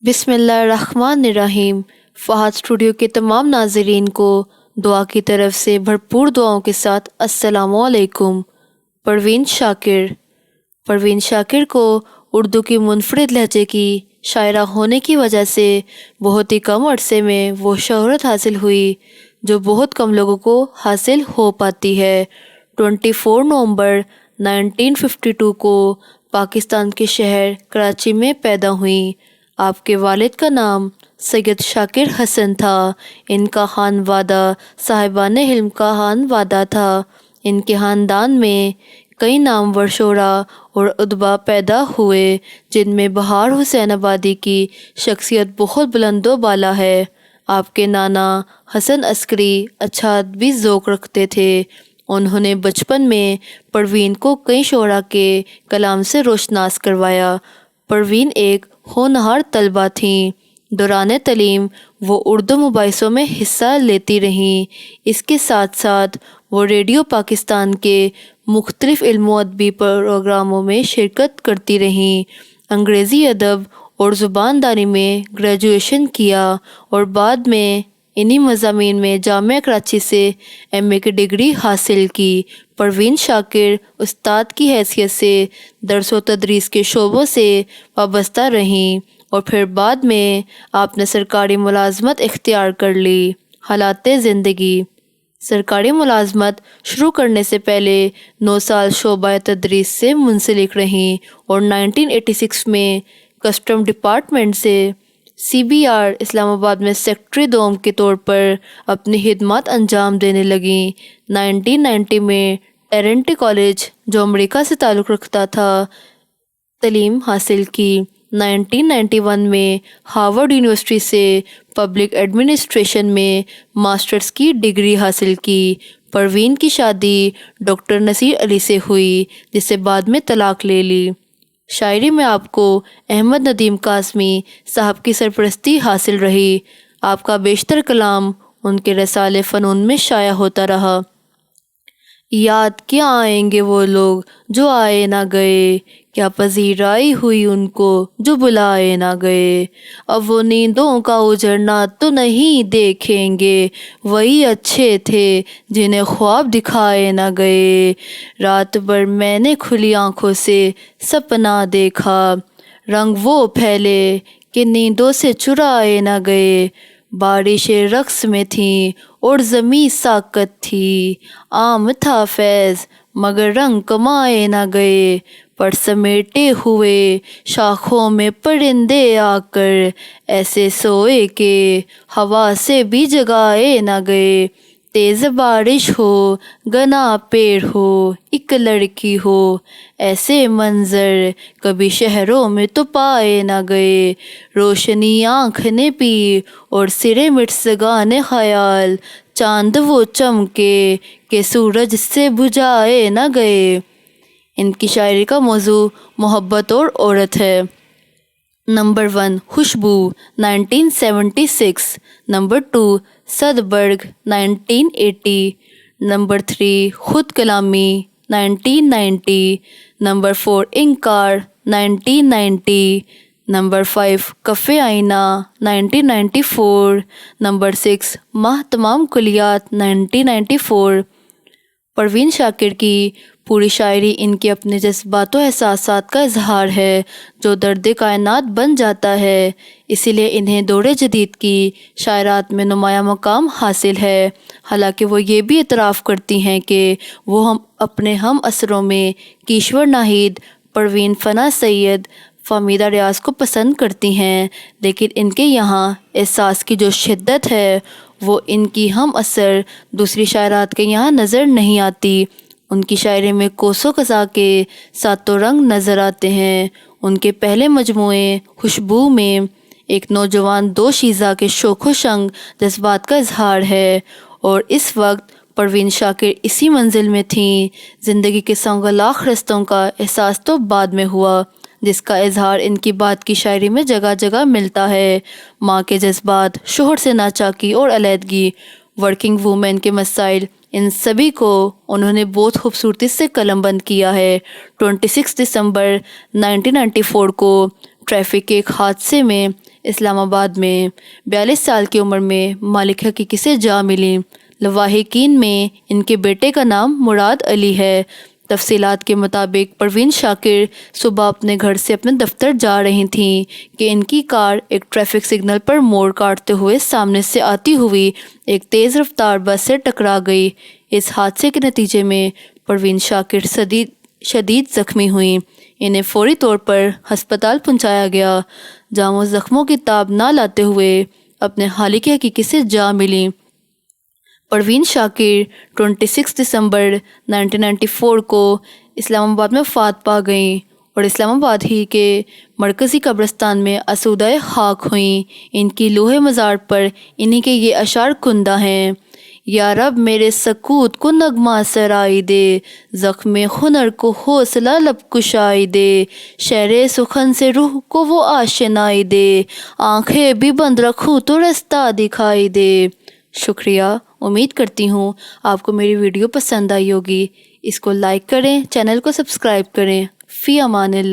بسم اللہ الرحمن الرحیم۔ فہد اسٹوڈیو کے تمام ناظرین کو دعا کی طرف سے بھرپور دعاؤں کے ساتھ السلام علیکم۔ پروین شاکر کو اردو کی منفرد لہجے کی شاعرہ ہونے کی وجہ سے بہت ہی کم عرصے میں وہ شہرت حاصل ہوئی جو بہت کم لوگوں کو حاصل ہو پاتی ہے۔ 24 نومبر 1952 کو پاکستان کے شہر کراچی میں پیدا ہوئیں۔ آپ کے والد کا نام سید شاکر حسن تھا۔ ان کا خانوادہ صاحبان حلم کا خانوادہ تھا۔ ان کے خاندان میں کئی نامور شعراء اور ادبا پیدا ہوئے جن میں بہار حسین آبادی کی شخصیت بہت بلند و بالا ہے۔ آپ کے نانا حسن عسکری اچھا ادبی ذوق رکھتے تھے۔ انہوں نے بچپن میں پروین کو کئی شعراء کے کلام سے روشناس کروایا۔ پروین ایک ہونہار طالبہ تھیں۔ دوران تعلیم وہ اردو مباحثوں میں حصہ لیتی رہیں۔ اس کے ساتھ ساتھ وہ ریڈیو پاکستان کے مختلف علم و ادبی پروگراموں میں شرکت کرتی رہیں۔ انگریزی ادب اور زبانداری میں گریجویشن کیا اور بعد میں انہی مضامین میں جامعہ کراچی سے MA کی ڈگری حاصل کی۔ پروین شاکر استاد کی حیثیت سے درس و تدریس کے شعبوں سے وابستہ رہیں اور پھر بعد میں آپ نے سرکاری ملازمت اختیار کر لی۔ حالات زندگی: سرکاری ملازمت شروع کرنے سے پہلے 9 سال شعبہ تدریس سے منسلک رہیں اور 1986 میں کسٹم ڈپارٹمنٹ سے CBR اسلام آباد میں سیکرٹری دوم کے طور پر اپنی خدمات انجام دینے لگیں۔ 1990 میں ٹرینٹی کالج جو امریکہ سے تعلق رکھتا تھا تعلیم حاصل کی۔ 1991 میں ہارورڈ یونیورسٹی سے پبلک ایڈمنسٹریشن میں ماسٹرز کی ڈگری حاصل کی۔ پروین کی شادی ڈاکٹر نصیر علی سے ہوئی جس سے بعد میں طلاق لے لی۔ شاعری میں آپ کو احمد ندیم قاسمی صاحب کی سرپرستی حاصل رہی۔ آپ کا بیشتر کلام ان کے رسالے فنون میں شائع ہوتا رہا۔ یاد کیا آئیں گے وہ لوگ جو آئے نہ گئے، کیا پذیرائی ہوئی ان کو جو بلائے نہ گئے۔ اب وہ نیندوں کا اجڑنا تو نہیں دیکھیں گے، وہی اچھے تھے جنہیں خواب دکھائے نہ گئے۔ رات بھر میں نے کھلی آنکھوں سے سپنا دیکھا، رنگ وہ پھیلے کہ نیندوں سے چرائے نہ گئے۔ بارشیں رقص میں تھیں اور زمیں ساکت تھی، عام تھا فیض مگر رنگ کمائے نہ گئے۔ پر سمیٹے ہوئے شاخوں میں پرندے آ کر ایسے سوئے کہ ہوا سے بھی جگائے نہ گئے۔ تیز بارش ہو، گھنا پیڑ ہو، ایک لڑکی ہو، ایسے منظر کبھی شہروں میں تو پائے نہ گئے۔ روشنی آنکھ نے پی اور سرے مٹ سگانے خیال، چاند وہ چمکے کہ سورج سے بجھائے نہ گئے۔ ان کی شاعری کا موضوع محبت اور عورت ہے۔ نمبر 1 خوشبو 1976، نمبر 2 صدبرگ 1980، نمبر 3 خود کلامی 1990، نمبر 4 انکار 1990، نمبر 5 کف آئینہ 1994، نمبر 6 ماہ تمام کلیات 1994۔ پروین شاکر کی پوری شاعری ان کے اپنے جذبات و احساسات کا اظہار ہے جو درد کائنات بن جاتا ہے، اسی لیے انہیں دور جدید کی شاعرات میں نمایاں مقام حاصل ہے۔ حالانکہ وہ یہ بھی اعتراف کرتی ہیں کہ وہ اپنے ہم عصروں میں کیشور ناہید، پروین فنا سید، فہمیدہ ریاض کو پسند کرتی ہیں، لیکن ان کے یہاں احساس کی جو شدت ہے وہ ان کی ہم عصر دوسری شاعرات کے یہاں نظر نہیں آتی۔ ان کی شاعری میں کوسوں قضا کے ساتوں رنگ نظر آتے ہیں۔ ان کے پہلے مجموعے خوشبو میں ایک نوجوان دوشیزہ کے شوق و شنگ جذبات کا اظہار ہے، اور اس وقت پروین شاکر اسی منزل میں تھیں۔ زندگی کے سنگ و لاخ رستوں کا احساس تو بعد میں ہوا، جس کا اظہار ان کی بعد کی شاعری میں جگہ جگہ ملتا ہے۔ ماں کے جذبات، شوہر سے ناچاکی اور علیحدگی، ورکنگ وومن کے مسائل، ان سبھی کو انہوں نے بہت خوبصورتی سے قلم بند کیا ہے۔ 26 دسمبر 1994 کو ٹریفک کے ایک حادثے میں اسلام آباد میں 42 سال کی عمر میں مالک حقیقی سے جا ملی۔ لواحقین میں ان کے بیٹے کا نام مراد علی ہے۔ تفصیلات کے مطابق پروین شاکر صبح اپنے گھر سے اپنے دفتر جا رہی تھیں کہ ان کی کار ایک ٹریفک سگنل پر موڑ کاٹتے ہوئے سامنے سے آتی ہوئی ایک تیز رفتار بس سے ٹکرا گئی۔ اس حادثے کے نتیجے میں پروین شاکر شدید زخمی ہوئیں۔ انہیں فوری طور پر ہسپتال پہنچایا گیا جہاں وہ زخموں کی تاب نہ لاتے ہوئے اپنے خالق حقیقی سے جا ملیں۔ پروین شاکر 26 دسمبر 1994 کو اسلام آباد میں وفات پا گئیں اور اسلام آباد ہی کے مرکزی قبرستان میں آسودہ خاک ہوئیں۔ ان کی لوح مزار پر انہی کے یہ اشعار کندہ ہیں: یا رب میرے سکوت کو نغمہ سرائی دے، زخم ہنر کو حوصلہ لب کشائی دے، شعر سخن سے روح کو وہ آشنائی دے، آنکھیں بھی بند رکھوں تو رستہ دکھائی دے۔ شکریہ، امید کرتی ہوں آپ کو میری ویڈیو پسند آئی ہوگی۔ اس کو لائک کریں، چینل کو سبسکرائب کریں۔ فی امان اللہ۔